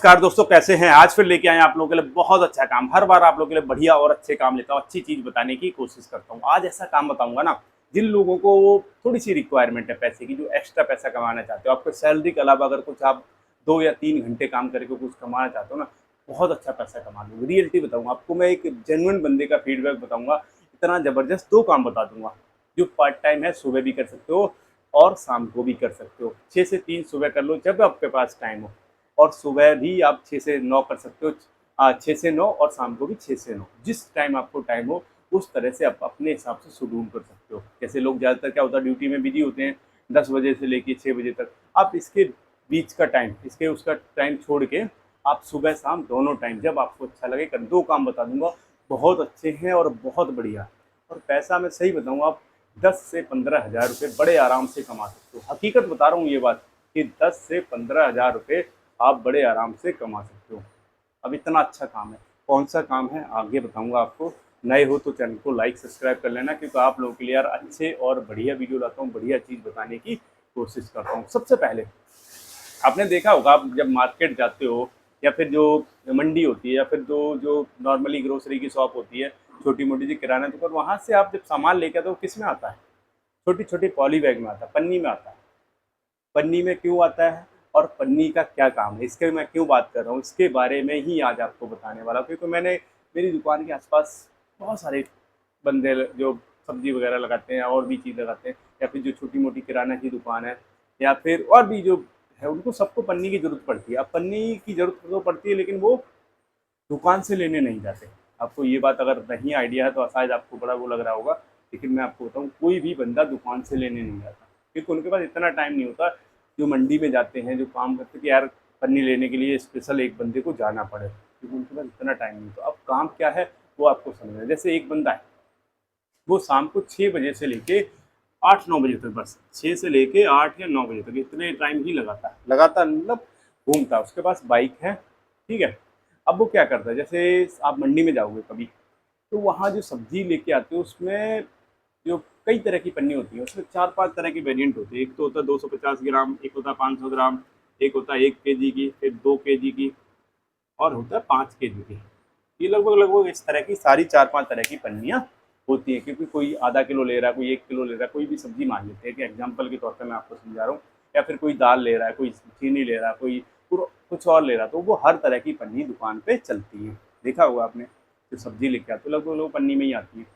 नमस्कार दोस्तों, कैसे हैं। आज फिर लेके आए आप लोगों के लिए बहुत अच्छा काम। हर बार आप लोगों के लिए बढ़िया और अच्छे काम लेता हूँ, अच्छी चीज़ बताने की कोशिश करता हूँ। आज ऐसा काम बताऊंगा ना, जिन लोगों को थोड़ी सी रिक्वायरमेंट है पैसे की, जो एक्स्ट्रा पैसा कमाना चाहते हो। आपको सैलरी के अलावा अगर कुछ आप 2 या 3 घंटे काम करके कुछ कमाना चाहते हो ना, बहुत अच्छा पैसा कमा लो। रियलिटी बताऊंगा आपको, मैं एक जेन्युइन बंदे का फीडबैक बताऊंगा। इतना ज़बरदस्त 2 काम बता दूंगा जो पार्ट टाइम है, सुबह भी कर सकते हो और शाम को भी कर सकते हो। 6 से 3 सुबह कर लो जब आपके पास टाइम हो, और सुबह भी आप 6 से 9 कर सकते हो। 6 से 9 और शाम को भी 6 से 9, जिस टाइम आपको टाइम हो उस तरह से आप अपने हिसाब से शेड्यूल कर सकते हो। जैसे लोग ज़्यादातर क्या होता है, ड्यूटी में बिजी होते हैं 10 बजे से लेके 6 बजे तक। आप इसके बीच का टाइम, इसके उसका टाइम छोड़ के आप सुबह शाम दोनों टाइम जब आपको अच्छा लगे कर। 2 काम बता दूंगा, बहुत अच्छे हैं और बहुत बढ़िया। और पैसा मैं सही बताऊँ, आप 10 से 15 हज़ार रुपये बड़े आराम से कमा सकते हो। हकीकत बता रहा हूँ ये बात कि 10 से 15 हज़ार रुपये आप बड़े आराम से कमा सकते हो। अब इतना अच्छा काम है, कौन सा काम है आगे बताऊंगा आपको। नए हो तो चैनल को लाइक सब्सक्राइब कर लेना, क्योंकि आप लोगों के लिए यार अच्छे और बढ़िया वीडियो लाता हूँ, बढ़िया चीज़ बताने की कोशिश करता हूँ। सबसे पहले आपने देखा होगा, आप जब मार्केट जाते हो या फिर जो मंडी होती है या फिर जो जो नॉर्मली ग्रोसरी की शॉप होती है, छोटी मोटी सी किराना दुकान, वहाँ से आप जब सामान लेके आते हो किस में आता है, छोटी छोटी पॉली बैग में आता है, पन्नी में आता है। पन्नी में क्यों आता है और पन्नी का क्या काम है, इसके मैं क्यों बात कर रहा हूँ, इसके बारे में ही आज आपको बताने वाला हूँ। क्योंकि मैंने मेरी दुकान के आसपास बहुत सारे बंदे जो सब्जी वगैरह लगाते हैं और भी चीज़ लगाते हैं, या फिर जो छोटी मोटी किराना की दुकान है, या फिर और भी जो है, उनको सबको पन्नी की ज़रूरत पड़ती है। अब पन्नी की ज़रूरत तो पड़ती है, लेकिन वो दुकान से लेने नहीं जाते। आपको ये बात अगर नहीं आइडिया है तो शायद आपको बड़ा वो लग रहा होगा, लेकिन मैं आपको बताऊँ, कोई भी बंदा दुकान से लेने नहीं जाता, क्योंकि उनके पास इतना टाइम नहीं होता। जो मंडी में जाते हैं, जो काम करते हैं कि यार पन्नी लेने के लिए स्पेशल एक बंदे को जाना पड़े, क्योंकि उनके पास इतना टाइम नहीं। तो अब काम क्या है वो आपको समझना है। जैसे एक बंदा है, वो शाम को 6 बजे से लेके 8-9 बजे तक, बस 6 से लेके 8 या 9 बजे तक इतने टाइम ही लगाता है, लगातार मतलब घूमता है। उसके पास बाइक है, ठीक है। अब वो क्या करता है, जैसे आप मंडी में जाओगे कभी, तो वहाँ जो सब्जी लेके आते हो उसमें जो कई तरह की पन्नी होती है, उसमें 4-5 तरह के वेरिएंट होते हैं। एक तो होता है 250 ग्राम, एक होता है 500 ग्राम, एक होता है 1 केजी की, फिर 2 केजी की, और होता है 5 केजी की। ये लगभग लगभग इस तरह की सारी 4-5 तरह की पन्नियाँ होती हैं, क्योंकि कोई आधा किलो ले रहा है, कोई 1 किलो ले रहा है। कोई भी सब्जी मान लेते हैं कि एग्जाम्पल के तौर पर मैं आपको समझा रहा हूँ, या फिर कोई दाल ले रहा है, कोई चीनी ले रहा है, कोई कुछ और ले रहा है, तो वो हर तरह की पन्नी दुकान पे चलती है। देखा होगा आपने, जो सब्जी लेके आते हो लगभग लोग पन्नी में ही आती है,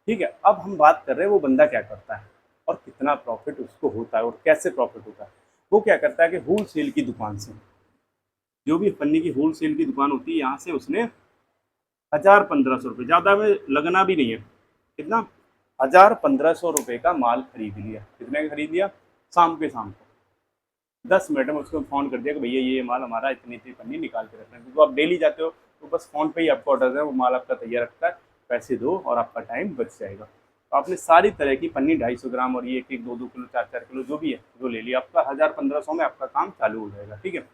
ठीक है। अब हम बात कर रहे हैं वो बंदा क्या करता है और कितना प्रॉफिट उसको होता है और कैसे प्रॉफिट होता है। वो क्या करता है कि होल सेल की दुकान से, जो भी पन्नी की होल सेल की दुकान होती है, यहाँ से उसने 1000-1500 रुपये, ज़्यादा में लगना भी नहीं है, कितना, 1000-1500 रुपये का माल खरीद लिया। कितने का खरीद लिया, शाम को 10 मिनट में उसको फ़ोन कर दिया कि भैया ये माल हमारा इतनी इतनी पन्नी निकाल के रखना है। क्योंकि आप डेली जाते हो तो बस फ़ोन पे ही आपको ऑर्डर है, वो माल आपका तैयार रखता है, पैसे दो और आपका टाइम बच जाएगा। तो आपने सारी तरह की पन्नी 250 ग्राम और ये 1-1, 2-2 किलो, 4-4 किलो जो भी है वो ले लिया, आपका 1000-1500 में आपका काम चालू हो जाएगा, ठीक है।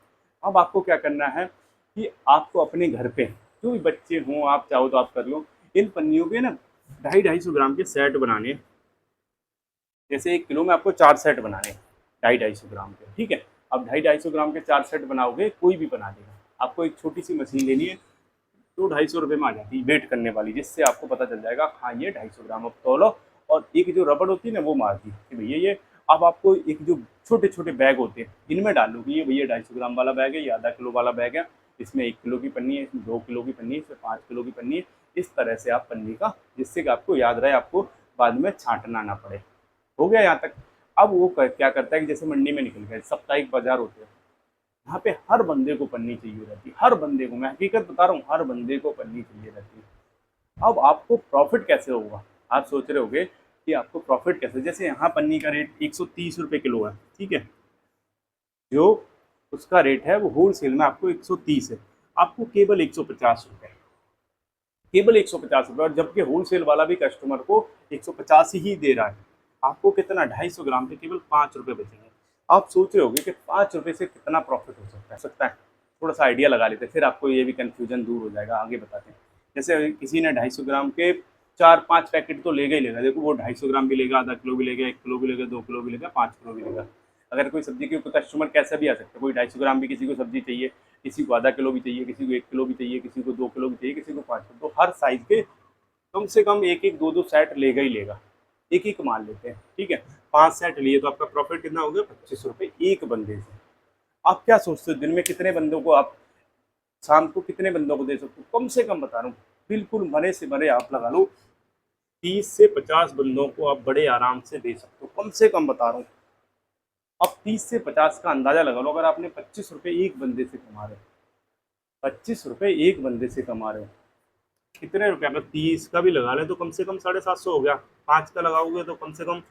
अब आपको क्या करना है कि आपको अपने घर पे जो भी बच्चे हों, आप चाहो तो आप कर लो, इन पन्नियों के ना 250-250 ग्राम के सेट बनाने हैं। जैसे 1 किलो में आपको 4 सेट बनाने हैं 250-250 ग्राम के, ठीक है। अब 250-250 ग्राम के 4 सेट बनाओगे, कोई भी बना देगा। आपको एक छोटी सी मशीन लेनी है, तो 250 रुपये में आ जाती है वेट करने वाली, जिससे आपको पता चल जाएगा हाँ ये 250 ग्राम। अब तोलो, और एक जो रबड़ होती है ना वो मार दी कि भैया ये। अब आपको एक जो छोटे छोटे बैग होते हैं इनमें डाल लो कि ये भैया 250 ग्राम वाला बैग है, ये आधा किलो वाला बैग है, इसमें 1 किलो की पन्नी है, इसमें 2 किलो की पन्नी है, इसमें 5 किलो की पन्नी है। इस तरह से आप पन्नी का, जिससे कि आपको याद रहे, आपको बाद में छांटना ना पड़े। हो गया यहाँ तक। अब वो क्या करता है कि जैसे मंडी में निकल गए, साप्ताहिक बाजार होते हैं, यहाँ पे हर बंदे को पन्नी चाहिए रहती है, हर बंदे को, मैं हकीकत बता रहा हूँ, हर बंदे को पन्नी चाहिए रहती है। अब आपको प्रॉफिट कैसे होगा, आप सोच रहे होगे कि आपको प्रॉफिट कैसे। जैसे यहाँ पन्नी का रेट 130 रुपये किलो है, ठीक है। जो उसका रेट है वो होल सेल में आपको 130 है, आपको केवल 150 रुपये, केवल 150 रुपये। और जबकि होल सेल वाला भी कस्टमर को 150 ही दे रहा है, आपको कितना, 250 ग्राम पे केवल 5 रुपये बचेंगे। आप सोच रहे होगे कि 5 रुपये से कितना प्रॉफिट हो सकता है। थोड़ा सा आइडिया लगा लेते हैं, फिर आपको ये भी कन्फ्यूजन दूर हो जाएगा। आगे बताते हैं। जैसे किसी ने 250 ग्राम के 4-5 पैकेट तो लेगा ही लेगा। देखो वो 250 ग्राम भी लेगा, आधा किलो भी लेगा, 1 किलो भी लेगा, 2 किलो भी लेगा, 5 किलो भी लेगा। अगर कोई सब्जी के कस्टमर कैसा भी आ सकता है, कोई 250 ग्राम भी किसी को सब्जी चाहिए, किसी को आधा किलो भी चाहिए, किसी को 1 किलो भी चाहिए, किसी को 2 किलो भी चाहिए, किसी को 5 किलो। तो हर साइज के कम से कम एक एक दो दो सेट लेगा ही लेगा। एक एक माल लेते हैं, ठीक है। 5 सेट लिए तो आपका प्रॉफिट कितना हो गया? 25 रुपये एक बंदे से। आप क्या सोचते हो दिन में कितने बंदों को आप शाम को कितने बंदों को दे सकते हो? कम से कम बता रहा हूँ, बिल्कुल मरे से मरे आप लगा लो 30 से 50 बंदों को आप बड़े आराम से दे सकते हो, कम से कम बता रहा हूँ। अब 30 से 50 का अंदाजा लगा लो, अगर आपने 25 रुपये एक बंदे से कमा रहे हो, 25 रुपये एक बंदे से कमा रहे हो, कितने रुपए? अगर 30 का भी लगा लें तो कम से कम 750 हो गया। 5 का लगाओगे तो कम से कम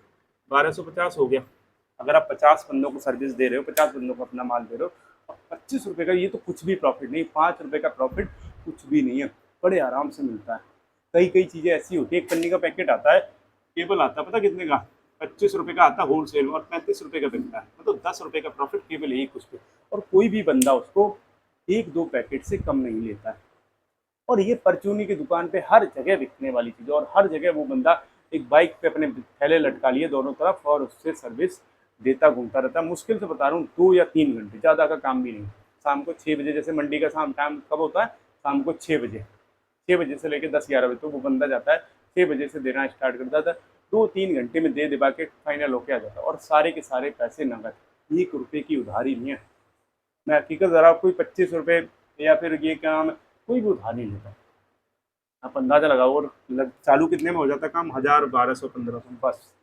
1250 हो गया। अगर आप 50 बंदों को सर्विस दे रहे हो, 50 बंदों को अपना माल दे रहे हो, अब 25 रुपये का ये तो कुछ भी प्रॉफिट नहीं, 5 रुपये का प्रॉफिट कुछ भी नहीं है, बड़े आराम से मिलता है। कई कई चीज़ें ऐसी होती है, एक पन्नी का पैकेट आता है, केबल आता है, पता कितने का? 25 रुपये का आता है होलसेल में, और 35 रुपये का बिकता है, मतलब 10 रुपये का प्रॉफिट केवल एक उस पर। और कोई भी बंदा उसको 1-2 पैकेट से कम नहीं लेता है। और ये परचूनी की दुकान पे हर जगह बिकने वाली चीज़ है, और हर जगह वो बंदा एक बाइक पे अपने थैले लटका लिए दोनों तरफ और उससे सर्विस देता घूमता रहता है। मुश्किल से बता रहा हूँ 2 या 3 घंटे, ज़्यादा का काम भी नहीं। शाम को 6 बजे, जैसे मंडी का शाम टाइम कब होता है? शाम को 6 बजे, 6 बजे से लेकर 10-11 बजे, तो वो बंदा जाता है 6 बजे से देना स्टार्ट करता था, 2-3 घंटे में दे दबा के फाइनल होके आ जाता है। और सारे के सारे पैसे नगद, 1 रुपये की उधारी नहीं है। मैं हकीकत ज़रा कोई 25 रुपये या फिर ये क्या नाम है, कोई भी उधार नहीं लेता। आप अंदाजा लगाओ, और चालू कितने में हो जाता है काम? 1000, 1200, 1500 बस।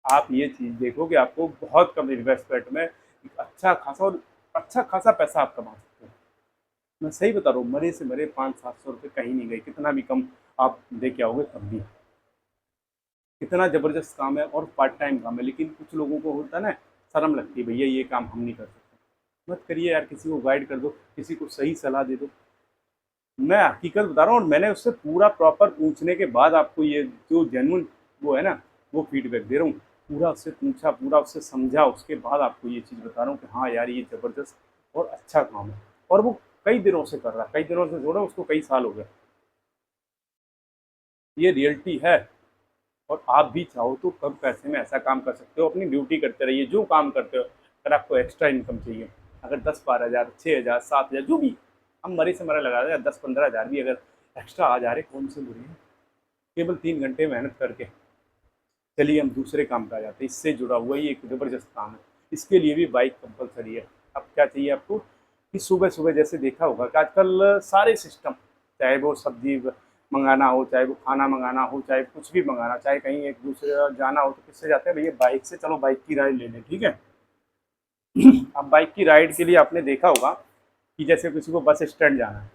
आप ये चीज़ देखो कि आपको बहुत कम इन्वेस्टमेंट में एक अच्छा खासा पैसा आप कमा सकते हो। मैं सही बता रहा हूँ, मरे से मरे 500-700 रुपये कहीं नहीं गए, कितना भी कम आप दे के आओगे तब भी। कितना ज़बरदस्त काम है और पार्ट टाइम काम है, लेकिन कुछ लोगों को होता है ना, शर्म लगती है, भैया ये काम हम नहीं कर सकते। मत करिए यार, किसी को गाइड कर दो, किसी को सही सलाह दे दो। मैं हकीकत बता रहा हूँ, और मैंने उससे पूरा प्रॉपर पूछने के बाद आपको ये जो जेन्युइन वो है ना, वो फीडबैक दे रहा हूँ। पूरा उससे पूछा, पूरा उससे समझा, उसके बाद आपको ये चीज़ बता रहा हूँ कि हाँ यार, ये ज़बरदस्त और अच्छा काम है। और वो कई दिनों से कर रहा है, कई दिनों से जोड़ा, उसको कई साल हो गए। ये रियलिटी है। और आप भी चाहो तो कम पैसे में ऐसा काम कर सकते हो, अपनी ड्यूटी करते रहिए जो काम करते हो। अगर आपको एक्स्ट्रा इनकम चाहिए, अगर 10-12 हज़ार, 6 हज़ार, 7 हज़ार, जो भी हम मरे से मरे लगा दें, 10-15 हज़ार भी अगर एक्स्ट्रा आ जा रहे, कौन से बुरे हैं? केवल 3 घंटे मेहनत करके चलिए हम दूसरे काम पे आ जाते हैं। इससे जुड़ा हुआ ये एक ज़बरदस्त काम है, इसके लिए भी बाइक कंपलसरी है। अब क्या चाहिए आपको कि सुबह सुबह, जैसे देखा होगा कि आजकल सारे सिस्टम, चाहे वो सब्जी मंगाना हो, चाहे वो खाना मंगाना हो, चाहे कुछ भी मंगाना, चाहे कहीं एक दूसरे जगह जाना हो, तो किससे जाते हैं भैया? बाइक से। चलो बाइक की राइड ले लें, ठीक है। अब बाइक की राइड के लिए आपने देखा होगा कि जैसे किसी को बस स्टैंड जाना है,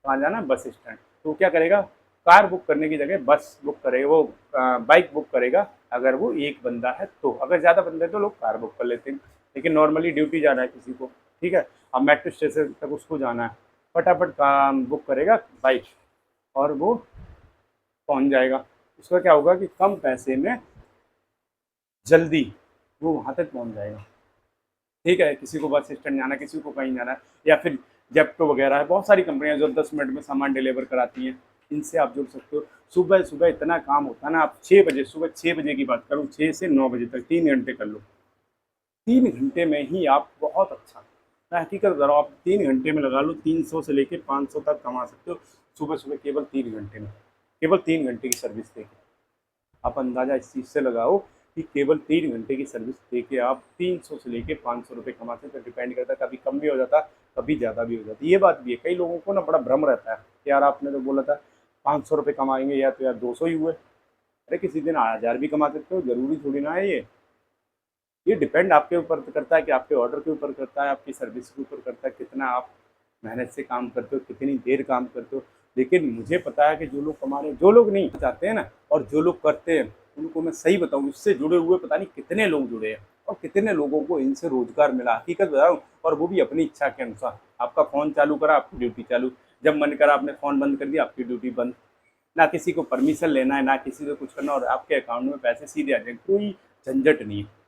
कहाँ जाना है? Bus stand. तो क्या करेगा? कार बुक करने की जगह बस बुक करेगा, वो बाइक बुक करेगा। अगर वो एक बंदा है तो, अगर ज़्यादा बंदे हैं तो लोग कार बुक कर लेते हैं। लेकिन नॉर्मली ड्यूटी जाना है किसी को, ठीक है, अब मेट्रो स्टेशन तक उसको जाना है, फटाफट काम बुक करेगा बाइक, और वो पहुंच जाएगा। उसका क्या होगा कि कम पैसे में जल्दी वो वहाँ तक पहुँच जाएगा, ठीक है। किसी को बस स्टैंड जाना है, किसी को कहीं जाना है, या फिर जेप्टो वगैरह है, बहुत सारी कंपनियां जो 10 मिनट में सामान डिलीवर कराती हैं, इनसे आप जुड़ सकते हो। सुबह सुबह इतना काम होता है ना, आप 6 बजे, सुबह 6 बजे की बात करूँ, 6 से 9 बजे तक 3 घंटे कर लो, 3 घंटे में ही आप बहुत अच्छा, मैं हकीकत बता रहा हूँ, आप 3 घंटे में लगा लो 300 से लेकर 500 तक कमा सकते हो, सुबह सुबह केवल 3 घंटे में, केवल 3 घंटे की सर्विस देके। आप अंदाज़ा इस चीज़ से लगाओ कि केवल 3 घंटे की सर्विस देके आप 300 से लेके 500 रुपये कमाते हैं। तो डिपेंड करता है, कभी कम भी हो जाता, कभी ज़्यादा भी हो जाती। ये बात भी है, कई लोगों को ना बड़ा भ्रम रहता है कि यार आपने तो बोला था 500 रुपये कमाएंगे, या तो यार 200 ही हुए। अरे किसी दिन 1000 भी कमा सकते हो, ज़रूरी थोड़ी ना है ये डिपेंड आपके ऊपर करता है कि आपके ऑर्डर के ऊपर करता है, आपकी सर्विस के ऊपर करता है, कितना आप मेहनत से काम करते हो, कितनी देर काम करते हो। लेकिन मुझे पता है कि जो लोग कमा रहे हैं, जो लोग नहीं चाहते हैं ना, और जो लोग करते हैं, उनको मैं सही बताऊँ, इससे जुड़े हुए पता नहीं कितने लोग जुड़े हैं, और कितने लोगों को इनसे रोजगार मिला, हकीकत बताऊँ, और वो भी अपनी इच्छा के अनुसार। आपका फ़ोन चालू करा, आपकी ड्यूटी चालू, जब मन करा आपने फ़ोन बंद कर दिया, आपकी ड्यूटी बंद। ना किसी को परमिशन लेना है, ना किसी से कुछ करना, और आपके अकाउंट में पैसे सीधे आ जाएंगे, कोई झंझट नहीं है।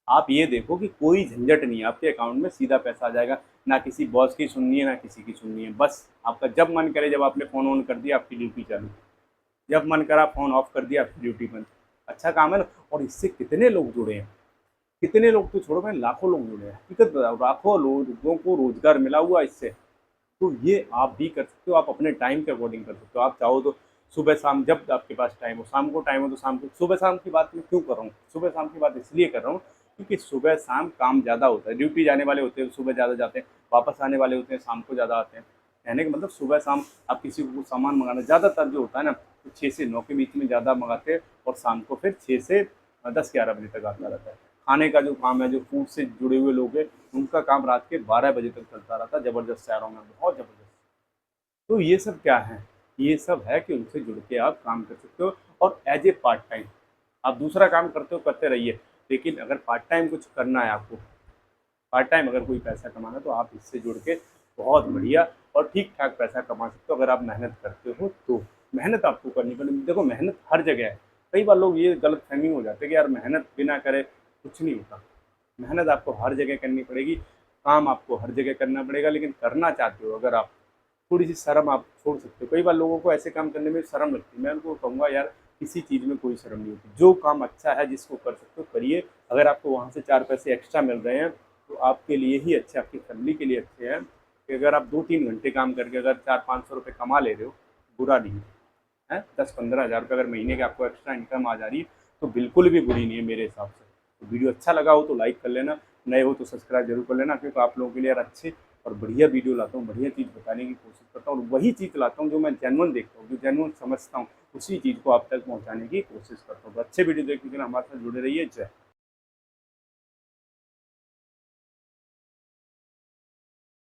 आप ये देखो कि कोई झंझट नहीं है, आपके अकाउंट में सीधा पैसा आ जाएगा, ना किसी बॉस की सुननी है, ना किसी की सुननी है। बस आपका जब मन करे, जब आपने फ़ोन ऑन कर दिया, आपकी ड्यूटी चालू, जब मन करा फ़ोन ऑफ कर दिया, आपकी ड्यूटी बंद। अच्छा काम है ना, और इससे कितने लोग जुड़े हैं, कितने लोग तो छोड़ो, मैं लाखों लोग जुड़े हैं, हकीकत बता रहा हूँ, लाखों लोगों को रोजगार मिला हुआ इससे। तो ये आप भी कर सकते हो, आप अपने टाइम के अकॉर्डिंग कर सकते हो। आप चाहो तो सुबह शाम जब आपके पास टाइम हो, शाम को टाइम हो तो शाम को। सुबह शाम की बात मैं क्यों कर रहा हूँ, सुबह शाम की बात इसलिए कर रहा हूँ क्योंकि सुबह शाम काम ज़्यादा होता है। ड्यूटी जाने वाले होते हैं सुबह ज़्यादा जाते हैं, वापस आने वाले होते हैं शाम को ज़्यादा आते हैं। कहने का मतलब सुबह शाम आप किसी को कुछ सामान मंगाना, ज़्यादातर जो होता है ना, तो 6 से 9 के बीच में ज़्यादा मंगाते हैं, और शाम को फिर 6 से 10-11 बजे तक आता रहता है। खाने का जो काम है, जो फूड से जुड़े हुए लोग हैं, उनका काम रात के 12 बजे तक चलता रहता है, ज़बरदस्त शहरों में, बहुत ज़बरदस्त। तो ये सब क्या है, ये सब है कि उनसे जुड़ के आप काम कर सकते हो, और एज ए पार्ट टाइम आप दूसरा काम करते हो, करते रहिए। लेकिन अगर पार्ट टाइम कुछ करना है आपको, पार्ट टाइम अगर कोई पैसा कमाना है, तो आप इससे जुड़ के बहुत बढ़िया और ठीक ठाक पैसा कमा सकते हो, अगर आप मेहनत करते हो तो। मेहनत आपको करनी पड़ेगी। देखो मेहनत हर जगह है। कई बार लोग ये गलत फहमी हो जाते हैं कि यार मेहनत बिना करे कुछ नहीं होता। मेहनत आपको हर जगह करनी पड़ेगी, काम आपको हर जगह करना पड़ेगा, लेकिन करना चाहते हो अगर आप, थोड़ी सी शर्म आप छोड़ सकते हो। कई बार लोगों को ऐसे काम करने में शर्म लगती है, मैं उनको कहूँगा यार किसी चीज़ में कोई शर्म नहीं होती। जो काम अच्छा है, जिसको कर सकते हो करिए। अगर आपको वहाँ से 4 पैसे एक्स्ट्रा मिल रहे हैं तो आपके लिए ही अच्छे, आपकी फैमिली के लिए अच्छे हैं। कि अगर आप 2-3 घंटे काम करके अगर 400-500 रुपये कमा ले रहे हो, बुरा नहीं है। 10-15 हज़ार रुपये अगर महीने की आपको एक्स्ट्रा इनकम आ जा रही है, तो बिल्कुल भी बुरी नहीं है मेरे हिसाब से। तो वीडियो अच्छा लगा हो तो लाइक कर लेना, नए हो तो सब्सक्राइब जरूर कर लेना, क्योंकि आप लोगों के लिए यार अच्छे और बढ़िया वीडियो लाता हूँ, बढ़िया चीज़ बताने की कोशिश करता हूँ, और वही चीज़ लाता हूँ जो मैं जेन्युइन देखता हूँ, जो जेन्युइन समझता हूँ, उसी चीज़ को आप तक पहुँचाने की कोशिश करता हूँ। तो अच्छे वीडियो देखने के लिए हमारे साथ जुड़े रहिए। जय